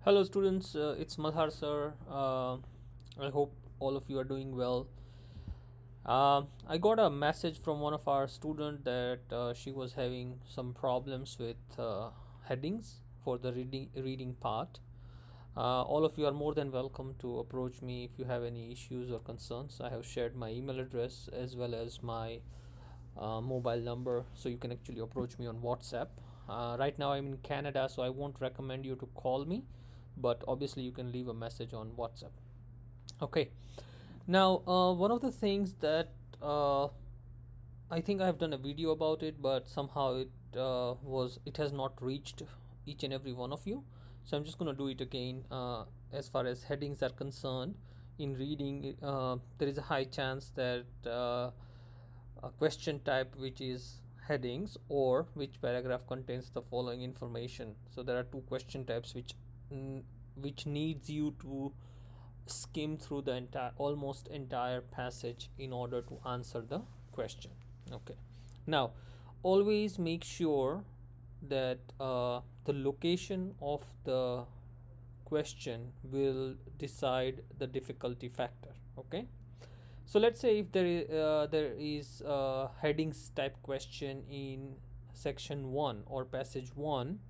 Hello students, it's Malhar Sir. I hope all of you are doing well. I got a message from one of our student that she was having some problems with headings for the reading part. All of you are more than welcome to approach me if you have any issues or concerns. I have shared my email address as well as my mobile number, so you can actually approach me on WhatsApp. Right now I'm in Canada, so I won't recommend you to call me, but obviously you can leave a message on WhatsApp. Okay. Now, one of the things that uh, I think I have done a video about it, but somehow it has not reached each and every one of you. So I'm just gonna do it again. As far as headings are concerned, in reading, there is a high chance that a question type which is headings or which paragraph contains the following information. So there are two question types which needs you to skim through the entire almost entire passage in order to answer the question. Okay, now always make sure that the location of the question will decide the difficulty factor. Okay, so let's say if there is a headings type question in section 1 or passage 1,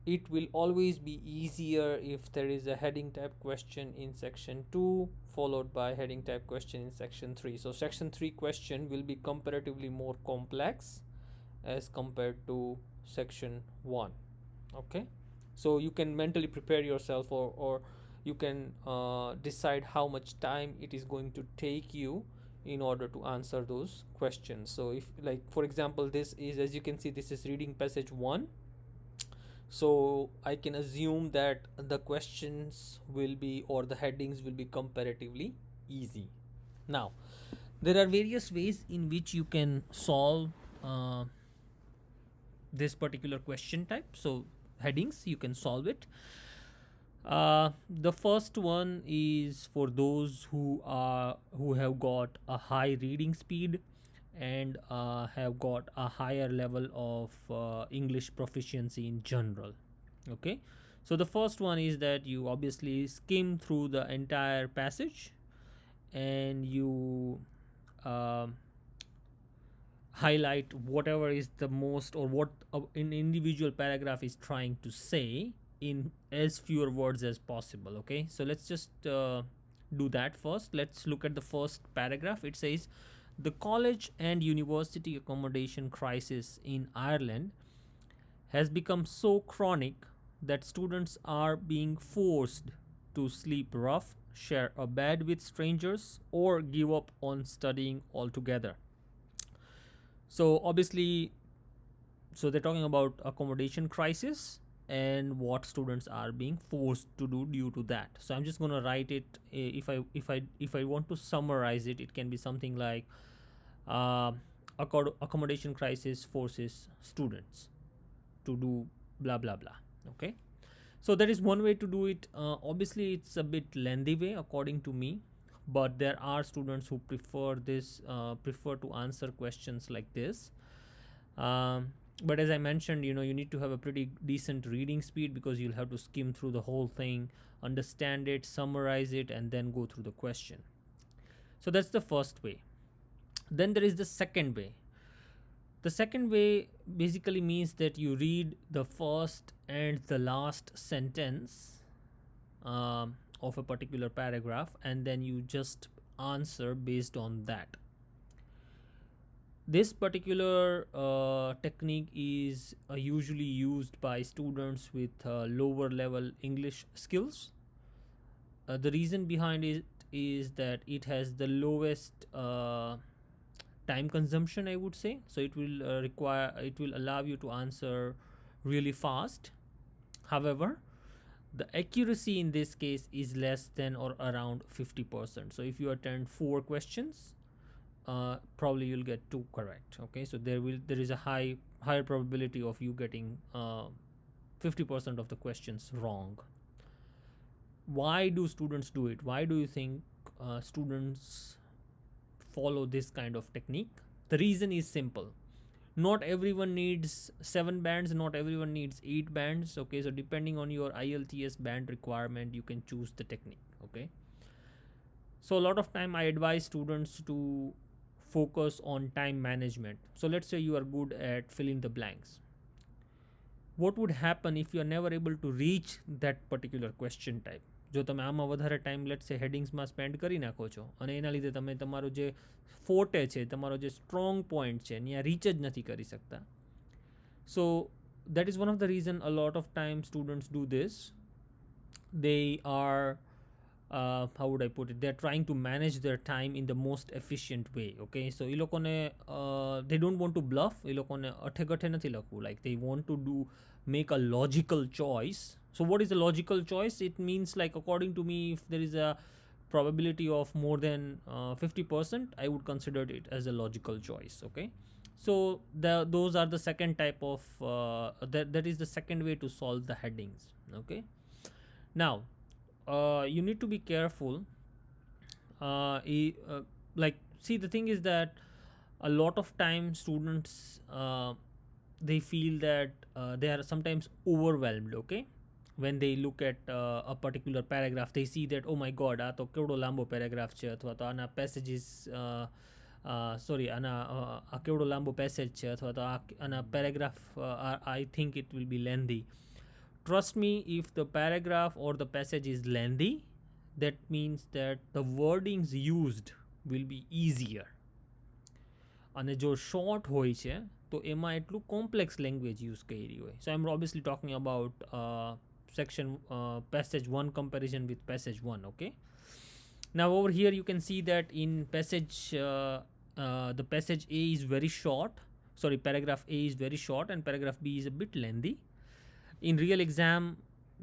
it will always be easier if there is a heading type question in section 2 followed by heading type question in section 3. So section 3 question will be comparatively more complex as compared to section 1. Okay, so you can mentally prepare yourself, or you can decide how much time it is going to take you in order to answer those questions. So if, like, for example, this is, as you can see, this is reading passage 1, so I can assume that the questions will be, or the headings will be, comparatively easy. Now, there are various ways in which you can solve uh, this particular question type. So headings, you can solve it. The first one is for those who have got a high reading speed and have got a higher level of English proficiency in general. Okay, so the first one is that you obviously skim through the entire passage and you uh, highlight whatever is the most, or what an individual paragraph is trying to say in as fewer words as possible. Okay, so let's just do that first. Let's look at the first paragraph. It says the college and university accommodation crisis in Ireland has become so chronic that students are being forced to sleep rough, share a bed with strangers, or give up on studying altogether. So obviously, so they're talking about accommodation crisis and what students are being forced to do due to that. So I'm just going to write it. If I want to summarize it, it can be something like uh, accommodation crisis forces students to do blah blah blah. Okay, so that is one way to do it. Obviously it's a bit lengthy way according to me, but there are students who prefer to answer questions like this. But as I mentioned, you need to have a pretty decent reading speed, because you'll have to skim through the whole thing, understand it, summarize it, and then go through the question. So that's the first way. Then there is the second way. The second way basically means that you read the first and the last sentence of a particular paragraph, and then you just answer based on that. This particular technique is usually used by students with lower level English skills. The reason behind it is that it has the lowest time consumption, I would say. So it will allow you to answer really fast. However, the accuracy in this case is less than or around 50%. So if you attend 4 questions, probably you'll get 2 correct. Okay, so there is a higher probability of you getting 50% of the questions wrong. Why do students do it? Why do you think students follow this kind of technique? The reason is simple. Not everyone needs 7 bands, not everyone needs 8 bands. Okay, so depending on your IELTS band requirement, you can choose the technique. Okay, so a lot of time I advise students to focus on time management. So let's say you are good at filling the blanks. What would happen if you are never able to reach that particular question type? જો તમે આમાં વધારે time let's સે હેડિંગ્સમાં spend કરી નાખો છો અને એના લીધે તમે તમારો જે ફોર્ટે છે, તમારો જે સ્ટ્રોંગ પોઈન્ટ છે, ત્યાં રીચ જ નથી કરી શકતા. સો that is one of the reason a lot of time students do this. They are how would I put it, they're trying to manage their time in the most efficient way. Okay, so એ લોકોને they don't want to bluff, એ લોકોને અઠે ગઠે નથી લખવું. Like they want to do make a logical choice. So what is a logical choice? It means, like, according to me, if there is a probability of more than 50%, I would consider it as a logical choice. Okay, so those are the second type of that is the second way to solve the headings. Okay, now you need to be careful. Like, see, the thing is that a lot of time students they feel that they are sometimes overwhelmed. Okay, when they look at a particular paragraph, they see that, oh my god, આ તો કેવડો લાંબો paragraph છે, અથવા તો આના passages sorry આના આ કેવડો લાંબો પેસેજ છે, અથવા તો આના paragraph I think it will be lengthy. Trust me, if the paragraph or the passage is lengthy, that means that the wordings used will be easier. અને જો શોર્ટ હોય છે તો એમાં એટલું કોમ્પ્લેક્સ લેંગ્વેજ યુઝ કરી હોય. So I am obviously talking about section passage 1 comparison with passage 1. Okay, now over here you can see that in passage the passage A is very short, sorry, paragraph A is very short and paragraph B is a bit lengthy. In real exam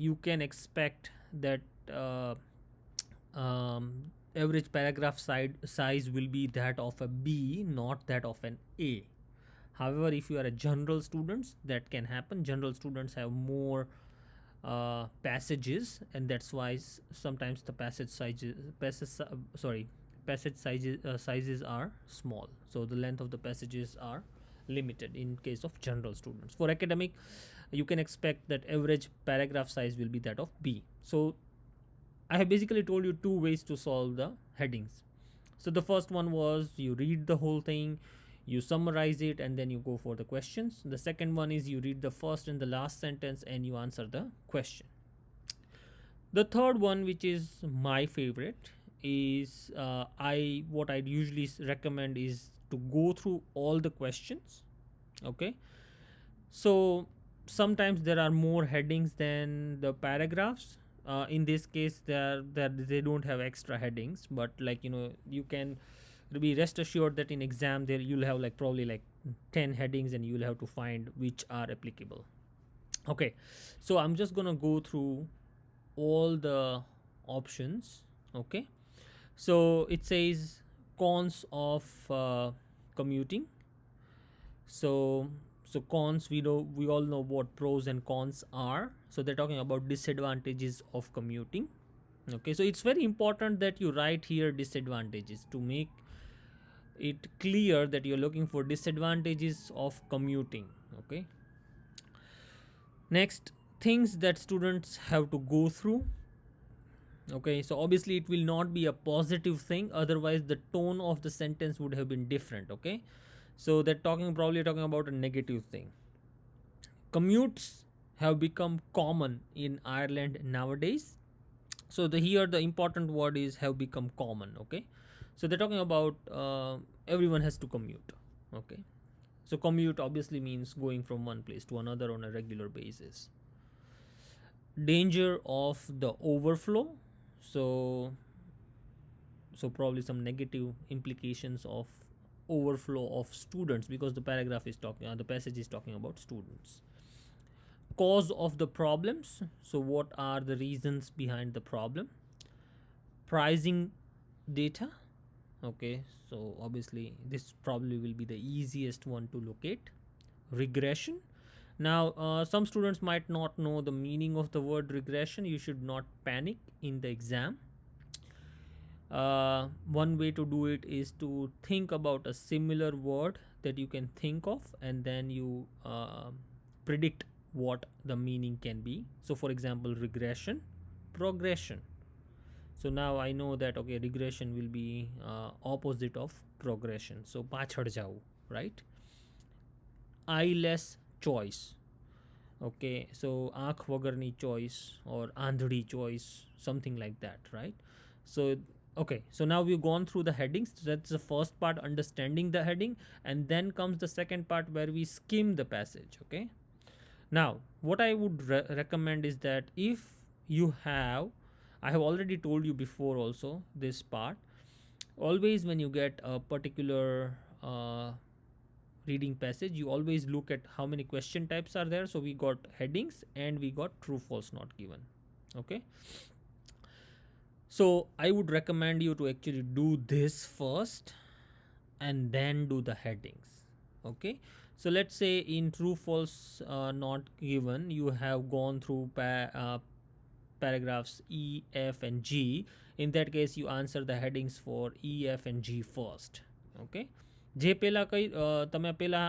you can expect that average paragraph size will be that of a B, not that of an A. However, if you are a general students, that can happen. General students have more passages, and that's why sometimes the passage sizes are small, so the length of the passages are limited in case of general students. For academic, you can expect that average paragraph size will be that of B. So I have basically told you 2 ways to solve the headings. So the first one was you read the whole thing, you summarize it, and then you go for the questions. The second one is you read the first and the last sentence and you answer the question. The third one, which is my favorite, is what I'd usually recommend is to go through all the questions. Okay, so sometimes there are more headings than the paragraphs. In this case, they don't have extra headings, but, like, you know, you can be rest assured that in exam there you'll have like probably like 10 headings and you'll have to find which are applicable. Okay, so I'm just gonna go through all the options. Okay, so it says cons of commuting. So cons, we all know what pros and cons are. So they're talking about disadvantages of commuting. Okay, so it's very important that you write here disadvantages to make it clear that you're looking for disadvantages of commuting. Okay, next, things that students have to go through. Okay, so obviously it will not be a positive thing, otherwise the tone of the sentence would have been different. Okay, so they're probably talking about a negative thing. Commutes have become common in Ireland nowadays. So here the important word is have become common. Okay, so they're talking about everyone has to commute. Okay, so commute obviously means going from one place to another on a regular basis. Danger of the overflow. So probably some negative implications of overflow of students, because the passage is talking about students. Cause of the problems. So what are the reasons behind the problem? Pricing data. Okay, so obviously this probably will be the easiest one to locate. Regression. Now some students might not know the meaning of the word regression. You should not panic in the exam. One way to do it is to think about a similar word that you can think of, and then you predict what the meaning can be. So for example, regression, progression. So now I know that okay, regression will be opposite of progression. So પાછળ જાવું, right? Eyeless choice. Okay, so આંખ વગરની choice or આંધળી choice, something like that, right? So okay, so now we've gone through the headings. That's the first part, understanding the heading, and then comes the second part where we skim the passage. Okay, now what I would recommend is that if you have, I have already told you before also this part, always when you get a particular reading passage, you always look at how many question types are there. So we got headings and we got true false not given. Okay, so I would recommend you to actually do this first and then do the headings. Okay, so let's say in true false not given, you have gone through paragraphs E, F and G. In that case, you answer the headings for E, F and G first. Okay, જે પહેલાં કઈ તમે પહેલાં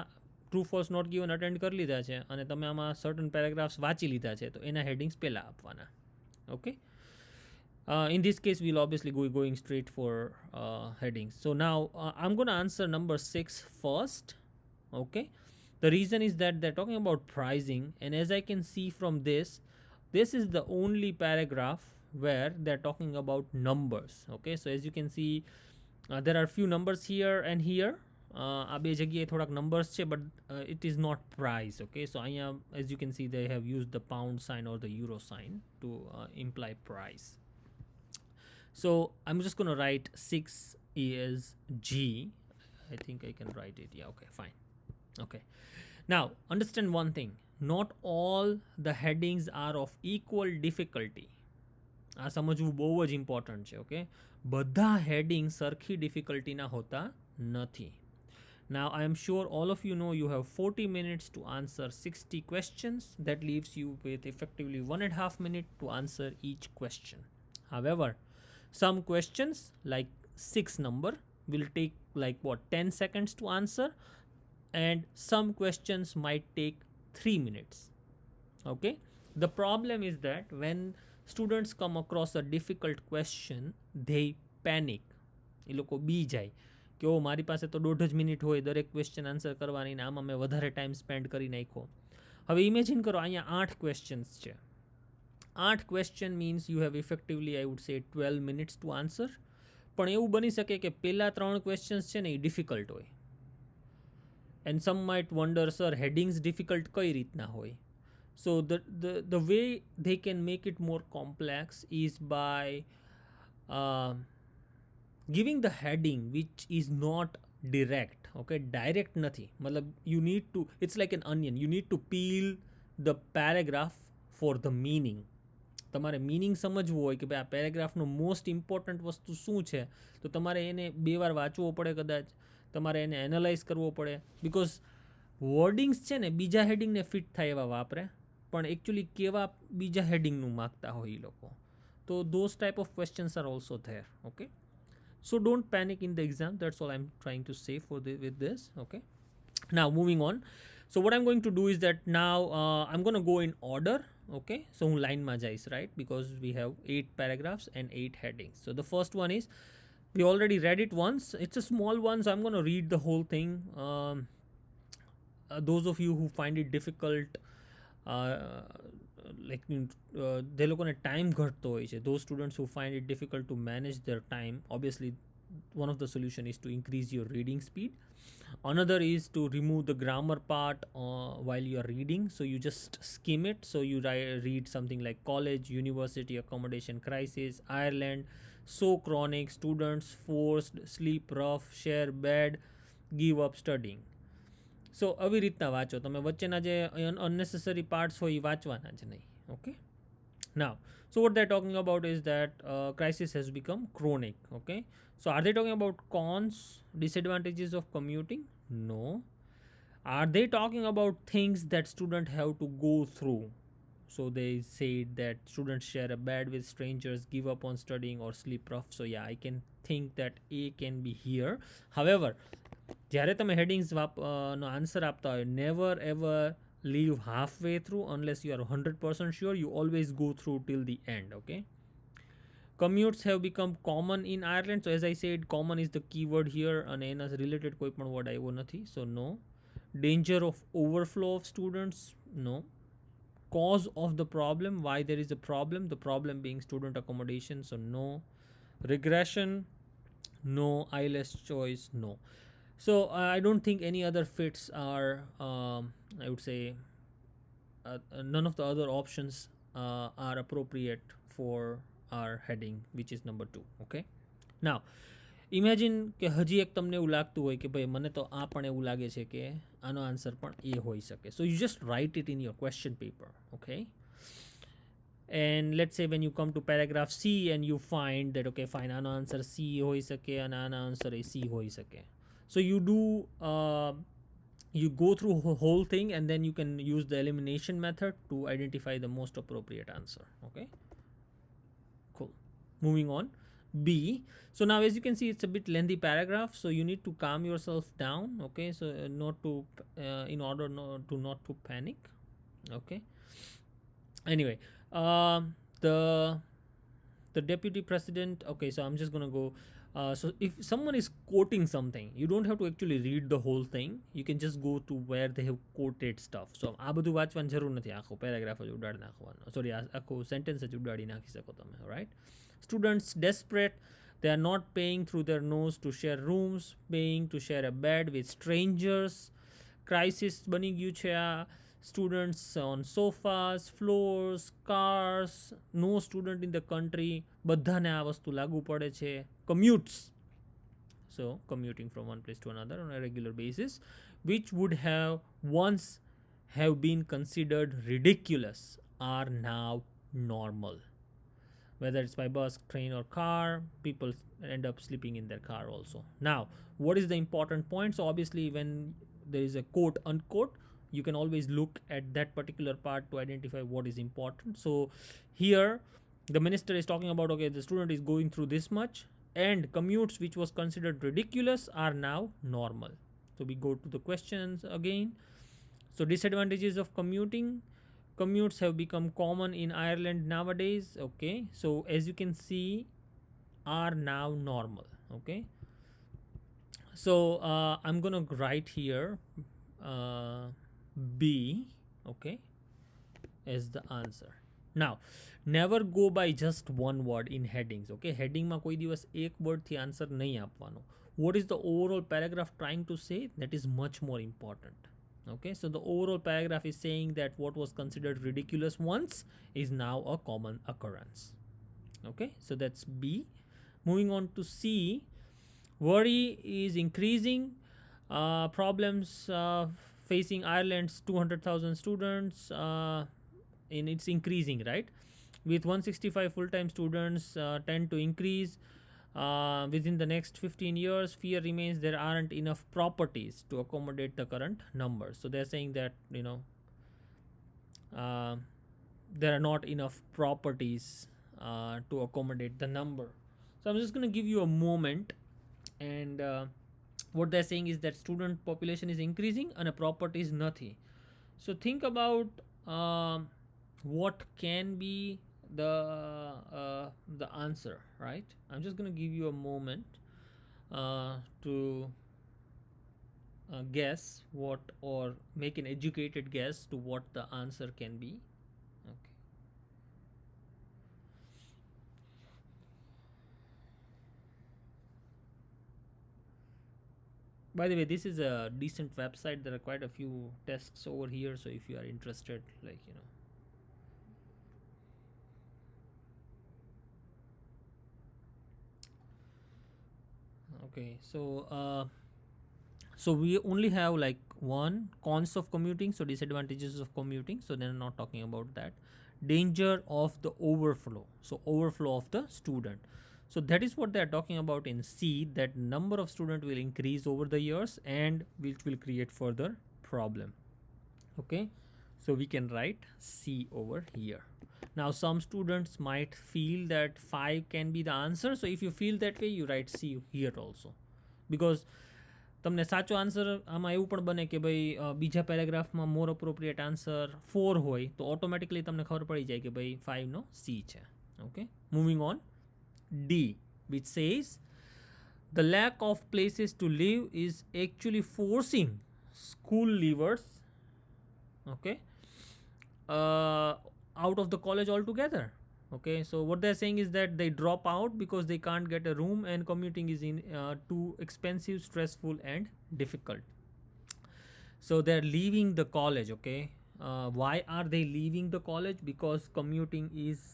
true false not given attend કરી લીધા છે અને તમે આમાં સર્ટન પેરેગ્રાફ્સ વાંચી લીધા છે, તો એના હેડિંગ્સ પહેલાં આપવાના. Okay, in this case we'll obviously going straight for headings. So now I'm going to answer number 6 first. Okay, the reason is that they're talking about pricing, and as I can see from this is the only paragraph where they're talking about numbers. Okay, so as you can see, there are few numbers here and here. આ બે જગ્યાએ થોડાક numbers છે, but it is not price. Okay, so અહીંયા as you can see they have used the pound sign or the euro sign to imply price. So I'm just going to write 6 is G. I think I can write it. Yeah, okay, fine. Okay, now understand one thing, not all the headings are of equal difficulty. આ સમજવું બહુ જ important છે. Okay, બધા heading સરખી ડિફિકલ્ટીના હોતા નથી. Now I am sure all of you know you have 40 minutes to answer 60 questions. That leaves you with effectively 1.5 minutes to answer each question. However, some questions like 6 number will take like 10 seconds to answer, and some questions might take 3 minutes. Okay, the problem is that when students come across a difficult question, they panic. એ લોકો બી જાય કે ઓ મારી પાસે તો 1.5 minute હોય દરેક question answer કરવાની, ને આમાં મેં વધારે ટાઈમ સ્પેન્ડ કરી નાખ્યો. હવે ઇમેજિન કરો અહીંયા 8 ક્વેશ્ચન્સ છે. 8 question means you have effectively I would say 12 minutes to answer. પણ એવું બની શકે કે પહેલા 3 ક્વેશ્ચન્સ છે ને એ ડિફિકલ્ટ હોય, and some might wonder sir headings difficult કઈ રીતના હોય. So the way they can make it more complex is by giving the heading which is not direct. Okay, direct nathi, matlab you need to, it's like an onion, you need to peel the paragraph for the meaning. તમારે meaning સમજવું હોય કે ભાઈ આ પેરેગ્રાફનો most important વસ્તુ શું છે, તો તમારે એને 2 વાર વાંચવો પડે, કદાચ તમારે એને એનાલાઇઝ કરવો પડે, બિકોઝ વર્ડિંગ્સ છે ને બીજા હેડિંગને ફિટ થાય એવા વાપરે, પણ એકચ્યુઅલી કેવા બીજા હેડિંગનું માગતા હોય એ લોકો. તો those type of questions are also there. Okay, so don't panic in the exam. That's all I'm trying to say with this. Okay, now moving on. So what I'm going to do is that now I'm going to go in order. Okay, so હું લાઇનમાં જઈશ, right, because we have 8 paragraphs and 8 headings. So the first one is, we already read it once, it's a small one, so I'm going to read the whole thing. Those of you who find it difficult, like they લોકોને time ઘટતો હોય છે, those students who find it difficult to manage their time, obviously one of the solution is to increase your reading speed. Another is to remove the grammar part while you are reading, so you just skim it. So you read something like college, university, accommodation crisis, Ireland, so chronic, students forced, sleep rough, share bed, give up studying. સો આવી રીતના વાંચો તમે, વચ્ચેના જે unnecessary parts હોય એ વાંચવાના જ નહીં. Okay, now so what they're talking about is that crisis has become chronic. Okay, so are they talking about cons, disadvantages of commuting? No. Are they talking about things that students have to go through? So they said that students share a bed with strangers, give up on studying or sleep rough. So yeah, I can think that A can be here. However, જ્યારે તમે headings નો answer આપતા હોય, never ever leave halfway through unless you are 100% sure. You always go through till the end. Okay, commutes have become common in Ireland. So as I said, common is the keyword here, and એના related કોઈ પણ word આવ્યો નથી, so no. Danger of overflow of students, no. Cause of the problem, why there is a problem, the problem being student accommodation, so no. Regression, no. IELTS choice, no. So I don't think any other fits are, I would say, none of the other options are appropriate for our heading, which is number 2. Okay, now imagine કે હજી એક તમને એવું લાગતું હોય કે ભાઈ મને તો આ પણ એવું લાગે છે કે આનો આન્સર પણ એ હોઈ શકે. So you just write it in your question paper. Okay, and let's say when you come to paragraph C and you find that okay fine, આનો આન્સર C હોઈ શકે અને આનો આન્સર એ C હોઈ શકે. So you do you go through whole thing and then you can use the elimination method to identify the most appropriate answer. Okay, cool. Moving on, B. So now as you can see, it's a bit lengthy paragraph, so you need to calm yourself down. Okay, so not to in order not to panic. Okay, anyway, the deputy president. Okay, so I'm just gonna go. So if someone is quoting something, you don't have to actually read the whole thing. You can just go to where they have quoted stuff. So આ બધું વાંચવાની જરૂર નથી, આખો paragraph જ ઉડાડી નાખવાનો, sorry આખો સેન્ટેન્સ જ ઉડાડી નાખી શકો તમે. Right, students desperate, they are not paying through their nose to share rooms, paying to share a bed with strangers. Crisis બની ગયું છે આ. Students on sofas, floors, cars, no student in the country, બધાને આ વસ્તુ લાગુ પડે છે. Commutes, so commuting from one place to another on a regular basis, which would have once have been considered ridiculous, are now normal. Whether it's by bus, train or car, people end up sleeping in their car also. Now what is the important point? So obviously when there is a quote unquote, you can always look at that particular part to identify what is important. So here the minister is talking about okay, the student is going through this much, and commutes which was considered ridiculous are now normal. So we go to the questions again. So disadvantages of commuting: commutes have become common in Ireland nowadays. Okay, so as you can see, are now normal. Okay, so I'm gonna write here B, okay, as the answer. Now never go by just one word in headings. Okay, heading માં કોઈ દિવસ એક word થી answer નહીં આપવાનો. What is the overall paragraph trying to say? That is much more important. Okay, so the overall paragraph is saying that what was considered ridiculous once is now a common occurrence. Okay, so that's B. Moving on to C. Worry is increasing. Problems facing Ireland's 200,000 students, and it's increasing, right? With 165 full-time students tend to increase within the next 15 years. Fear remains there aren't enough properties to accommodate the current numbers. So they're saying that there are not enough properties to accommodate the number. So I'm just going to give you a moment, and what they're saying is that student population is increasing and a property is nothing. So think about what can be the answer, right? I'm just going to give you a moment to guess what, or make an educated guess to what the answer can be. Okay. By the way, this is a decent website. There are quite a few tests over here, so if you are interested, like okay, so we only have like one, cons of commuting, so disadvantages of commuting, so they're not talking about that. Danger of the overflow, so overflow of the student, so that is what they're talking about in C, that number of students will increase over the years and which will create further problem. Okay, so we can write C over here. Now some students might feel that 5 can be the answer, so if you feel that way, you write C here also, because તમને સાચો answer આમાં એવું પણ બને કે ભાઈ બીજા પેરેગ્રાફમાં મોર appropriate answer 4 હોય તો ઓટોમેટિકલી તમને ખબર પડી જાય કે ભાઈ 5 નો સી છે. Okay, moving on. D, which says the lack of places to live is actually forcing school leavers, okay, out of the college altogether. Okay, so what they're saying is that they drop out because they can't get a room and commuting is too expensive, stressful and difficult. So they're leaving the college. Okay, why are they leaving the college? Because commuting is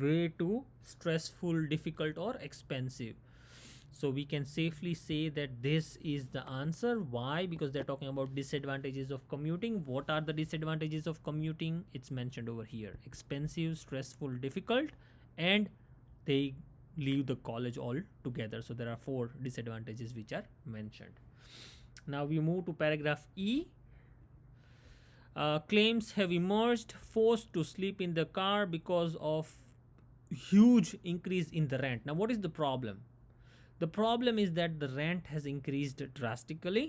way too stressful, difficult or expensive. So we can safely say that this is the answer. Why? Because they're talking about disadvantages of commuting. What are the disadvantages of commuting? It's mentioned over here: expensive, stressful, difficult, and they leave the college altogether. So there are 4 disadvantages which are mentioned. Now we move to paragraph E. Claims have emerged forced to sleep in the car because of huge increase in the rent. Now what is the problem? The problem is that the rent has increased drastically,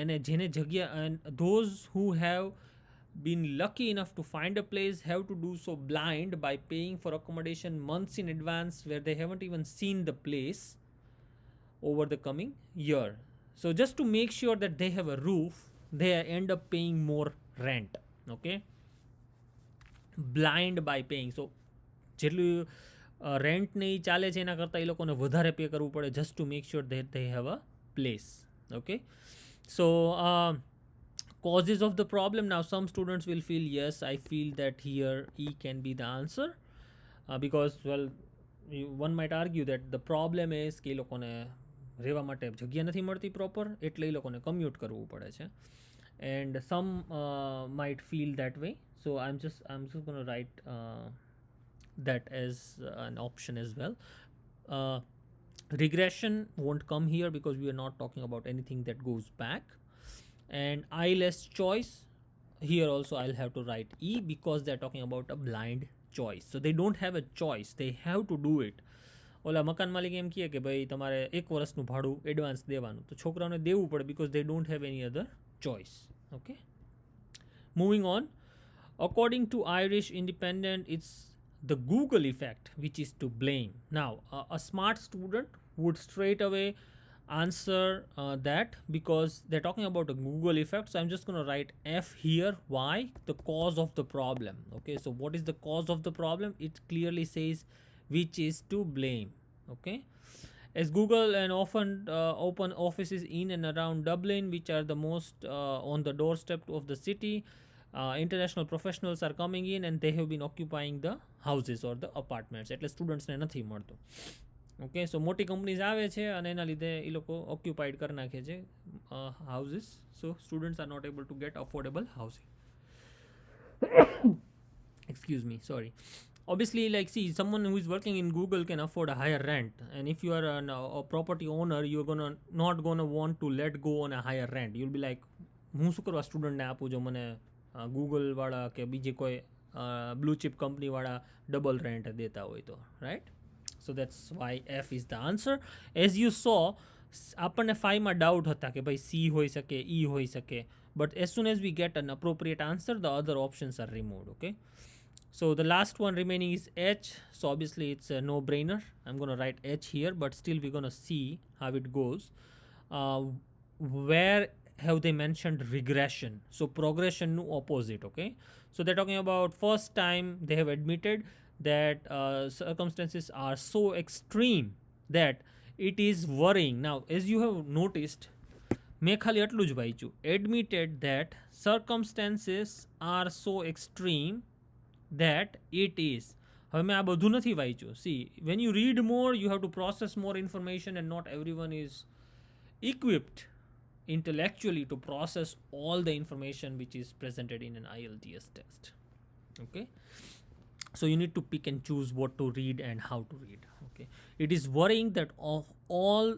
and those who have been lucky enough to find a place have to do so blind by paying for accommodation months in advance where they haven't even seen the place over the coming year. So just to make sure that they have a roof, they end up paying more rent. Okay, blind by paying. So જેટલું rent ને એ ચાલે છે એના કરતાં એ લોકોને વધારે pay કરવું પડે just to make sure that they have a place. Okay, so causes of the problem. Now some students will feel, yes, I feel that here E can be the answer, because well, one might argue that the problem is કે એ લોકોને રહેવા માટે જગ્યા નથી મળતી proper, એટલે એ લોકોને commute કરવું પડે છે. And some might feel that way. So I'm just going to write that as an option as well. Regression won't come here because we are not talking about anything that goes back. And IELTS choice, here also I'll have to write E because they're talking about a blind choice. So they don't have a choice, they have to do it. ઓલા મકાન માલિક એમ કહે કે ભાઈ તમારે 1 વર્ષનું ભાડું advance દેવાનું, તો છોકરાઓને દેવું પડે because they don't have any other choice. Okay, moving on. According to Irish Independent, it's the Google effect which is to blame. Now a smart student would straight away answer that because they're talking about a Google effect. So I'm just going to write F here. Why? The cause of the problem. Okay, so what is the cause of the problem? It clearly says which is to blame. Okay, as Google and often open offices in and around Dublin, which are the most on the doorstep of the city, international professionals are coming in and they have been occupying the houses or the apartments. એટલે સ્ટુડન્ટ્સને નથી મળતું. Okay, સો મોટી companies આવે છે અને એના લીધે એ લોકો ઓક્યુપાઈડ કરી નાખે છે houses. So students are not able to get affordable housing. Excuse me, sorry. Obviously, like, see, someone who is working in Google can afford a higher rent, and if you are a property owner, you're not gonna want to let go on a higher rent. You'll be like, હું શું કરવા સ્ટુડન્ટને આપું જો મને ગૂગલવાળા કે બીજી કોઈ બ્લુ ચિપ કંપનીવાળા ડબલ રેન્ટ દેતા હોય તો, right? So that's why F is the answer. As you saw, આપણને 5માં ડાઉટ હતા કે ભાઈ C હોઈ શકે, E હોઈ શકે, but as soon as we get an appropriate answer, the other options are removed. Okay, so the last one remaining is H. So obviously it's a no-brainer. I'm going to write H here, but still we're going to see how it goes. Where have they mentioned regression? So progression no opposite. Okay, so they're talking about first time they have admitted that circumstances are so extreme that it is worrying. Now as you have noticed, મેં ખાલી એટલું જ વાંચ્યું, admitted that circumstances are so extreme that it is. હવે મેં આ બધું નથી વાંચ્યું. See, when you read more, you have to process more information, and not everyone is equipped intellectually to process all the information which is presented in an IELTS test. Okay, so you need to pick and choose what to read and how to read. Okay, it is worrying that all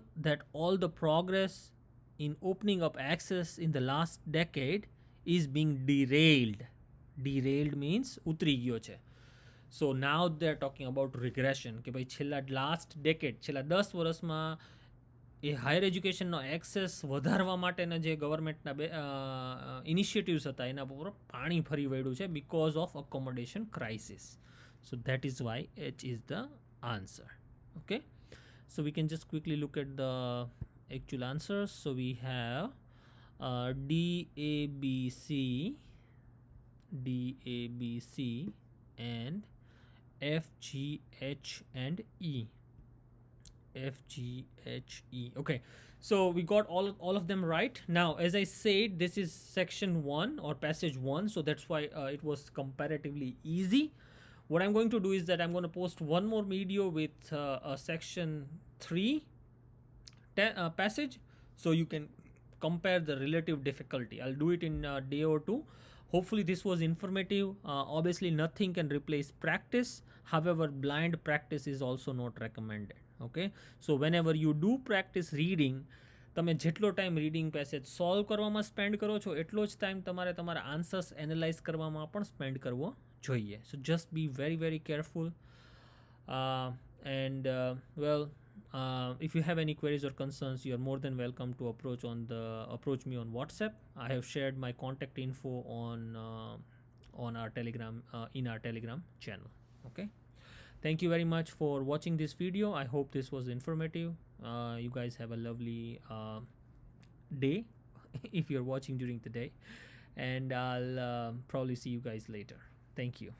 the progress in opening up access in the last decade is being derailed. Derailed means ઉતરી ગયો છે. So now they're talking about regression કે ભાઈ છેલ્લા last decade, છેલ્લા 10 વર્ષમાં એ higher એજ્યુકેશનનો access વધારવા માટેના જે ગવર્મેન્ટના ઇનિશિયેટિવ્સ હતા એના પર પાણી ફરી વળ્યું છે because of accommodation crisis. So that is why H is the answer. Okay, so we can just quickly look at the actual answers. So we have D, A, B, C, D, A, B, C, and F, G, H, and E. F, G, H, E. Okay, so we got all of them right. Now, as I said, this is section 1 or passage 1, so that's why it was comparatively easy. What I'm going to do is that I'm going to post one more video with a section 3 passage, so you can compare the relative difficulty. I'll do it in a day or two. Hopefully this was informative. Obviously nothing can replace practice. However, blind practice is also not recommended. Okay, so whenever you do practice reading, તમે જેટલો time reading passage solve કરવામાં spend કરો છો એટલો જ time તમારે તમારા answers analyse કરવામાં પણ સ્પેન્ડ કરવો જોઈએ. સો just be very very careful. And well, if you have any queries or concerns, you are more than welcome to approach me on WhatsApp. I have shared my contact info on our Telegram in our Telegram channel. Okay, thank you very much for watching this video. I hope this was informative. You guys have a lovely day if you're watching during the day, and I'll probably see you guys later. Thank you.